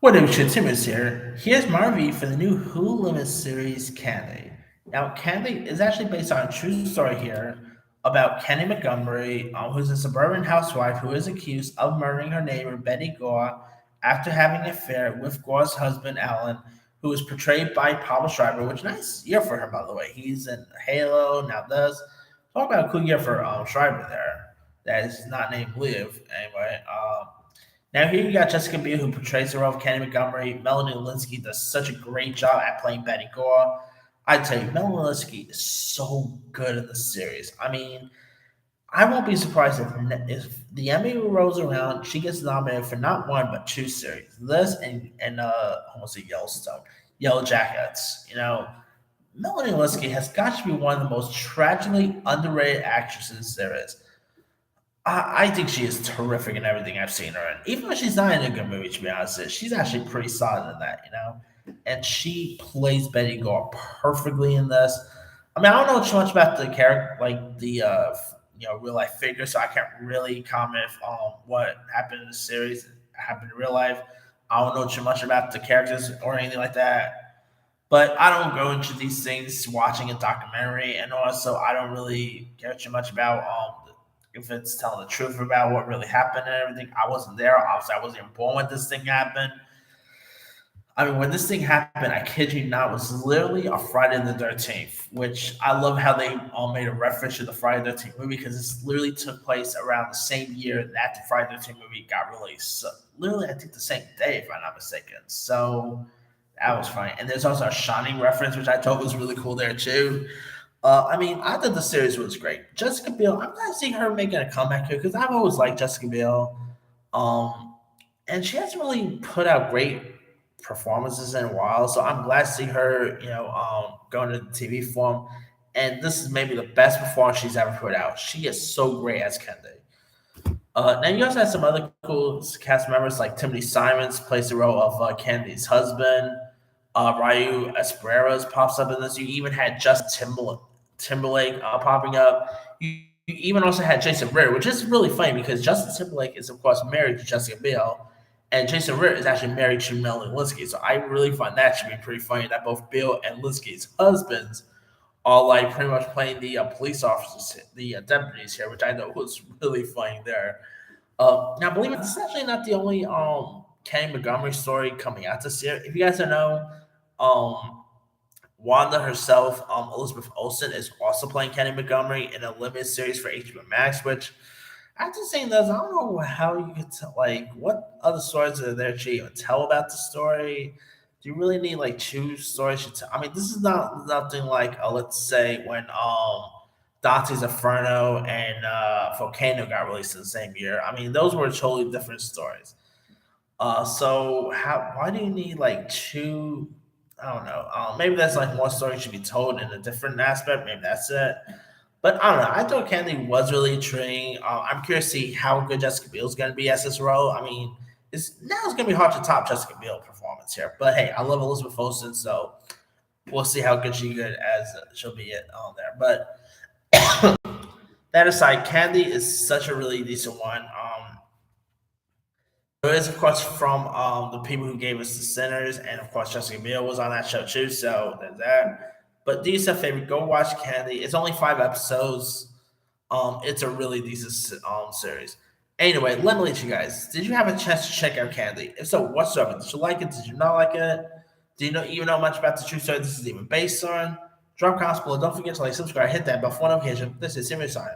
What up, Timmons here. Here's my review for the new Hulu Limit series, Candy. Now, Candy is actually based on a true story here about Candy Montgomery, who's a suburban housewife who is accused of murdering her neighbor, Betty Gore, after having an affair with Gore's husband, Alan, who is portrayed by Pablo Schreiber, which nice year for him, by the way. He's in Halo, now does. Talk about a cool year for Schreiber there. That is not named Liv, anyway. Now here you got Jessica Biel who portrays the role of Kenny Montgomery. Melanie Linsky does such a great job at playing Betty Gore. I tell you, Melanie Linsky is so good in the series. I mean, I won't be surprised if the Emmy rolls around, she gets nominated for not one but two series. This and I want to say Yellowstone, Yellow Jackets. Melanie Linsky has got to be one of the most tragically underrated actresses there is. I think she is terrific in everything I've seen her in. Even when she's not in a good movie, to be honest, she's actually pretty solid in that. And she plays Betty Gore perfectly in this. I mean, I don't know too much about the character, like the real life figure, so I can't really comment on what happened in the series, happened in real life. I don't know too much about the characters or anything like that. But I don't go into these things watching a documentary, and also I don't really care too much about if it's telling the truth about what really happened and everything. I wasn't there. Obviously, I wasn't even born when this thing happened. I mean, when this thing happened, I kid you not, it was literally a Friday the 13th, which I love how they all made a reference to the Friday the 13th movie because this literally took place around the same year that the Friday the 13th movie got released. So, literally, I think the same day, if I'm not mistaken. So that was funny. And there's also a Shining reference, which I thought was really cool there, too. I mean, I thought the series was great. Jessica Biel, I'm glad to see her making a comeback here because I've always liked Jessica Biel. Um, and she hasn't really put out great performances in a while. So I'm glad to see her, going to the TV form. And this is maybe the best performance she's ever put out. She is so great as Kendi. Now you also have some other cool cast members like Timothy Simons plays the role of Candy's husband. Ryu Esperas pops up in this. You even had Timberlake popping up. You even also had Jason Ritter, which is really funny because Justin Timberlake is of course married to Jessica Biel, and Jason Ritter is actually married to Melanie Linsky. So I really find that to be pretty funny that both Bill and Linsky's husbands are like pretty much playing the police officers, the deputies here, which I know was really funny there. Now, believe it, this is actually not the only Kenny Montgomery story coming out this year. If you guys don't know, um, Wanda herself, Elizabeth Olsen, is also playing Kenny Montgomery in a limited series for HBO Max. Which, after seeing this, I don't know how you could tell, like, what other stories are there to even tell about the story. Do you really need like two stories to tell? I mean, this is not nothing like, let's say when Dante's Inferno and Volcano got released in the same year. I mean, those were totally different stories. So why do you need like two? I don't know. Maybe that's like more story should be told in a different aspect. Maybe that's it. But I don't know. I thought Candy was really intriguing. I'm curious to see how good Jessica Biel is going to be as this role. I mean, it's going to be hard to top Jessica Biel performance here. But hey, I love Elizabeth Olsen, so we'll see how good she'll be on there. But that aside, Candy is such a really decent one. It is, of course, from the people who gave us the Sinners, and of course, Jessica Biel was on that show too. So there's that. But do yourself a favor, go watch Candy. It's only 5 episodes. It's a really decent series. Anyway, let me let you guys. Did you have a chance to check out Candy? If so, what's up? Did you like it? Did you not like it? Do you know even know much about the true story this is even based on? Drop comments below. Don't forget to like, subscribe, hit that bell for notification. This is Simon Sign.